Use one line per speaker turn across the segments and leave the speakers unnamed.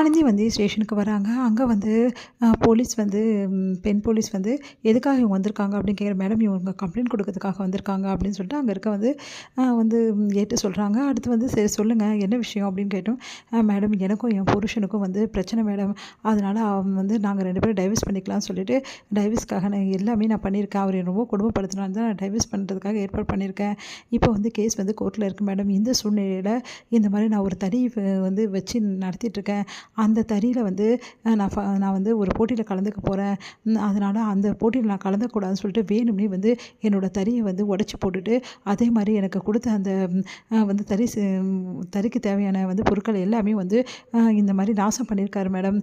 ஆனந்தி வந்து ஸ்டேஷனுக்கு வராங்க. அங்கே வந்து போலீஸ் வந்து பெண் போலீஸ் வந்து எதுக்காக இவங்க வந்திருக்காங்க அப்படின்னு கேட்குற, மேடம் இவங்க கம்ப்ளைண்ட் கொடுக்கறதுக்காக வந்திருக்காங்க அப்படின்னு சொல்லிட்டு அங்கே இருக்க வந்து வந்து ஏற்று சொல்கிறாங்க. அடுத்து வந்து சரி சொல்லுங்கள் என்ன விஷயம் அப்படின்னு கேட்டோம். மேடம் எனக்கும் என் புருஷனுக்கும் வந்து பிரச்சனை மேடம், அதனால் அவங்க வந்து நாங்கள் 2 பேரும் டைவர்ஸ் பண்ணிக்கலாம்னு சொல்லிட்டு டைவர்ஸ்க்காக நான் எல்லாமே நான் பண்ணியிருக்கேன். அவர் ரொம்ப கொடுமைப்படுத்தினால தான் நான் டைவர்ஸ் பண்ணுறதுக்காக ஏற்பாடு பண்ணியிருக்கேன். இப்போ வந்து கேஸ் வந்து கோர்ட்டில் இருக்குது மேடம். இந்த சூழ்நிலையில் இந்த மாதிரி நான் ஒரு தனி வந்து வச்சு நடத்திட்டுருக்கேன். அந்த தறியில் வந்து நான் வந்து ஒரு போட்டியில் கலந்துக்க போகிறேன். அதனால் அந்த போட்டியில் நான் கலந்துக்கூடாதுன்னு சொல்லிட்டு வேணும்னே வந்து என்னோடய தறியை வந்து உடச்சி போட்டுட்டு, அதே மாதிரி எனக்கு கொடுத்த அந்த வந்து தறிக்கு தேவையான வந்து பொருட்கள் எல்லாமே வந்து இந்த மாதிரி நாசம் பண்ணியிருக்காரு மேடம்.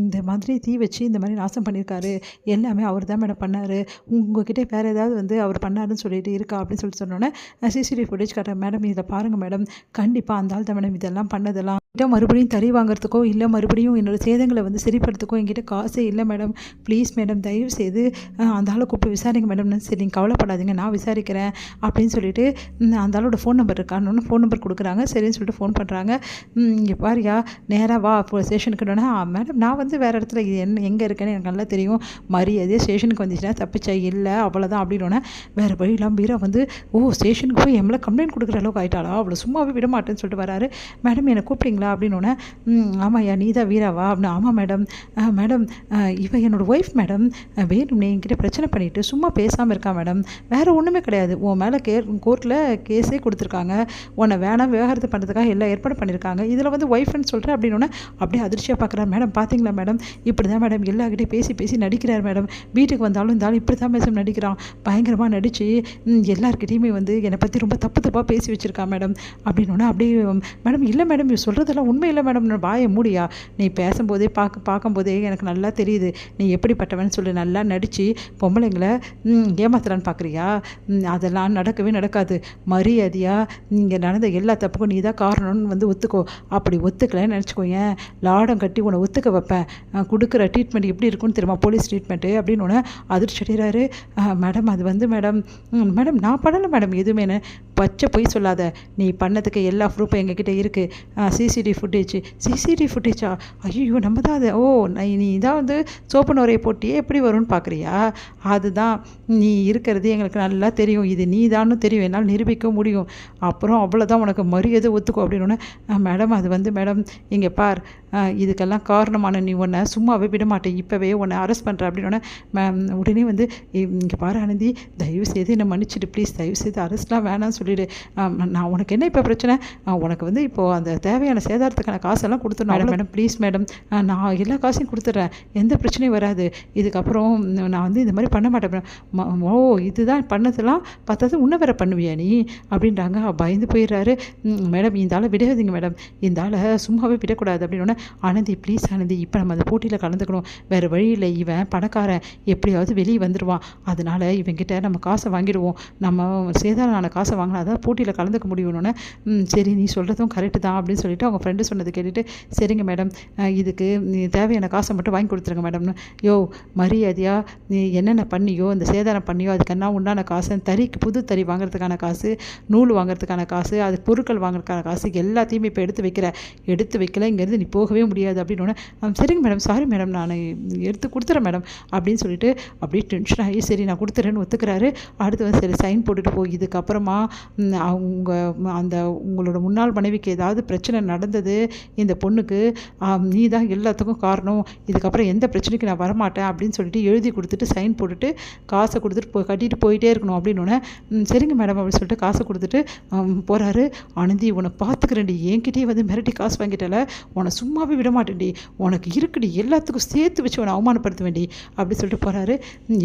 இந்த மாதிரி தீ வச்சு இந்த மாதிரி நாசம் பண்ணியிருக்காரு. எல்லாமே அவர் தான் மேடம் பண்ணார். உங்ககிட்ட வேறு ஏதாவது வந்து அவர் பண்ணாருன்னு சொல்லிட்டு இருக்கா அப்படின்னு சொல்லிட்டு சொன்னோன்னே, சிசிடிவி ஃபுட்டேஜ் காட்டுறேன் மேடம், இதில் பாருங்கள் மேடம், கண்டிப்பாக அந்த ஆள் தான் மேடம் இதெல்லாம் பண்ணதெல்லாம். மறுபடியும் தறி வாங்குறதுக்கோ இல்லை மறுபடியும் என்னோடய சேதங்களை வந்து சரிப்படுறதுக்கோ என்கிட்ட காசே இல்லை மேடம். ப்ளீஸ் மேடம் தயவு செய்து அந்த ஆளை கூப்பிட்டு விசாரிங்க மேடம். சரி நீங்கள் கவலைப்படாதீங்க, நான் விசாரிக்கிறேன் அப்படின்னு சொல்லிட்டு அந்த ஆளோட ஃபோன் நம்பர் இருக்கான்னு ஃபோன் நம்பர் கொடுக்குறாங்க. சரின்னு சொல்லிட்டு ஃபோன் பண்ணுறாங்க. இங்கே பாரியா நேராக வா இப்போ ஸ்டேஷனுக்குன்னா, மேடம் நான் வந்து வேறு இடத்துல எங்கே இருக்கேன்னு எனக்கு நல்லா தெரியும், மரியாதையே ஸ்டேஷனுக்கு வந்துச்சுன்னா தப்பிச்சா இல்லை அவ்வளோதான் அப்படின்னோடனே, வேறு வழியெல்லாம் வீரா வந்து ஸ்டேஷனுக்கு போய் எம்எல்ஏ கம்ப்ளைண்ட் கொடுக்குற அளவுக்கு ஆகிட்டாளா, அவ்வளோ சும்மாவே விட மாட்டேன்னு சொல்லிட்டு வராரு. மேடம் என்னை கூப்பிட்டீங்களா அப்படின்னோடனே, ஆமாய்யா நீ தான் வீராவா அப்படின்னு. ஆமாம் மேடம். மேடம் இவன் என்னோடய ஒய்ஃப் மேடம், வேணும்னே என்கிட்ட பிரச்சனை பண்ணிவிட்டு சும்மா பேசாமல் இருக்கா மேடம், வேறு ஒன்றுமே கிடையாது. உன் மேலே கோர்ட்டில் கேஸே கொடுத்துருக்காங்க, உன்னை வேணாம் விவாகரத்து பண்ணுறதுக்காக எல்லாம் ஏற்பாடு பண்ணியிருக்காங்க, இதில் வந்து ஒய்ஃப்னு சொல்கிறேன் அப்படின்னோடனே அப்படியே அதிர்ச்சியாக பார்க்குறாரு. மேடம் பார்த்தீங்களா மேடம், இப்படி தான் மேடம் எல்லாருக்கிட்டையும் பேசி நடிக்கிறார் மேடம், வீட்டுக்கு வந்தாலும் இருந்தாலும் இப்படி தான் பேச நடிக்கிறான், பயங்கரமாக நடித்து எல்லாருக்கிட்டையுமே வந்து என்னை பற்றி ரொம்ப தப்பாக பேசி வச்சுருக்கான் மேடம் அப்படின்னோடனே, அப்படியே மேடம் இல்லை மேடம் இது சொல்கிறதெல்லாம் உண்மை இல்லை மேடம், நான் வாயை மூடியா, நீ பேசும்போதே பார்க்கும்போதே எனக்கு நல்லா தெரியுது நீ எப்படிப்பட்டவன்னு சொல்லி நல்லா நடித்து பொம்பளைங்களை ஏமாத்துறான்னு பார்க்குறியா, அதெல்லாம் நடக்கவே நடக்காது. மரியாதையாக நீங்கள் நடந்த எல்லா தப்புக்கும் நீ தான் காரணம்னு வந்து ஒத்துக்கோ, அப்படி ஒத்துக்கலைன்னு நினச்சிக்கோயேன் லாடம் கட்டி உன்னை ஒத்துக்க வைப்பேன், கொடுக்குற ட்ரீட்மெண்ட் எப்படி இருக்குன்னு தெரியுமா போலீஸ் ட்ரீட்மெண்ட்டு அப்படின்னு ஒன்று அதிர்ச்சி அடைகிறாரு. மேடம் அது வந்து மேடம் நான் பண்ணலை மேடம் எதுவுமே, பச்சை பொய் சொல்லாத, நீ பண்ணதுக்கு எல்லா ப்ரூஃபும் எங்ககிட்ட இருக்குது, சிசிடிவி ஃபுட்டேஜா, ஐயோ நம்ம தான் அது, நீ தான் வந்து சோப்பு நுரையை போட்டியே எப்படி வரும்னு பார்க்குறியா, அதுதான் நீ இருக்கிறது எங்களுக்கு நல்லா தெரியும், இது நீ தான்னு தெரியும், என்னால் நிரூபிக்க முடியும், அப்புறம் அவ்வளோதான் உனக்கு மரியாதை ஒத்துக்கோ அப்படின்னு. மேடம் அது வந்து மேடம் இங்கே பார், இதுக்கெல்லாம் காரணமான நீ உன்னை சும்மாவே விட மாட்டேன், இப்போவே உன்னை அரெஸ்ட் பண்ணுறேன் அப்படின்னோடனே, உடனே வந்து இங்கே பாரு ஆனந்தி தயவு செய்து என்னை மன்னிச்சிடு ப்ளீஸ், தயவு செய்து அரெஸ்ட்லாம் வேணாம்னு சொல்லிவிடு, நான் உனக்கு என்ன இப்போ பிரச்சனை, உனக்கு வந்து இப்போது அந்த தேவையான சேதாரத்துக்கான காசெல்லாம் கொடுத்துடணும் மேடம் ப்ளீஸ் மேடம், நான் எல்லா காசையும் கொடுத்துட்றேன், எந்த பிரச்சனையும் வராது, இதுக்கப்புறம் நான் வந்து இந்த மாதிரி பண்ண மாட்டேன், இதுதான் பண்ணதெல்லாம் பார்த்தது இன்னும் வேறு பண்ணுவியா நீ அப்படின்றாங்க. பயந்து போயிடுறாரு. மேடம் இந்த ஆளை விடாதீங்க மேடம், இந்த ஆளை சும்மாவே விடக்கூடாது அப்படின்னோடனே, ஆனந்தி ப்ளீஸ் ஆனந்தி இப்போ நம்ம அந்த போட்டியில் கலந்துக்கணும், வேறு வழியில் இவன் பணக்காரன் எப்படியாவது வெளியே வந்துடுவான், அதனால் இவங்கிட்ட நம்ம காசை வாங்கிடுவோம், நம்ம சேதாரான காசை வாங்கினா தான் போட்டியில் கலந்துக்க முடியும்னு. சரி நீ சொல்கிறதும் கரெக்டு தான் அப்படின்னு சொல்லிட்டு அவங்க ஃப்ரெண்டு சொன்னது கேட்டுட்டு, சரிங்க மேடம் இதுக்கு நீ தேவையான காசை மட்டும் வாங்கி கொடுத்துருங்க மேடம்னு. மரியாதையாக நீ என்னென்ன பண்ணியோ இந்த சேதாரம் பண்ணியோ அதுக்கெல்லாம் உண்டான காசு, தறிக்கு புது தறி வாங்குறதுக்கான காசு, நூல் வாங்குறதுக்கான காசு, அது பொருட்கள் வாங்குறதுக்கான காசு எல்லாத்தையுமே இப்போ எடுத்து வைக்கல இங்கேருந்து நீ போகவே முடியாது அப்படின்னு. சரிங்க மேடம் சாரி மேடம் நான் எடுத்து கொடுத்துறேன் மேடம் அப்படின்னு சொல்லிட்டு அப்படியே டென்ஷன் ஆகி சரி நான் கொடுத்துறேன்னு ஒத்துக்கிறாரு. அடுத்து வந்து சரி சைன் போட்டுட்டு போய் இதுக்கப்புறமா அவங்க அந்த உங்களோட முன்னாள் மனைவிக்கு ஏதாவது பிரச்சனை நடந்தது இந்த பொண்ணுக்கு, நீ தான் எல்லாத்துக்கும் காரணம், இதுக்கப்புறம் எந்த பிரச்சனைக்கு நான் வரமாட்டேன் அப்படின்னு சொல்லிட்டு எழுதி கொடுத்துட்டு சைன் போட்டுட்டு காசை கொடுத்துட்டு கட்டிட்டு போயிட்டே இருக்கணும் அப்படின்னோடனே, சரிங்க மேடம் அப்படின்னு சொல்லிட்டு காசை கொடுத்துட்டு போகிறாரு. ஆனந்தி உன்னை பார்த்துக்கிறேன்டி, என்கிட்டயே வந்து மிரட்டி காசு வாங்கிட்டால உன்னை சும்மாவே விட மாட்டேன்டி, உனக்கு இருக்குடி எல்லாத்துக்கும் சேர்த்து வச்சு உன்னை அவமானப்படுத்த வேண்டி அப்படி சொல்லிட்டு போகிறாரு.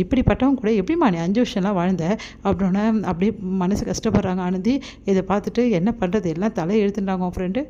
இப்படிப்பட்டவங்க கூட எப்படிமா நீ 5 வருஷம்லாம் வாழ்ந்த அப்படின்னோடனே அப்படியே மனசு கஷ்டப்படுறாங்க ஆனந்தி. இதை பார்த்துட்டு என்ன பண்ணுறது எல்லாம் தலையை எழுத்துட்டாங்க உன் ஃப்ரெண்டு.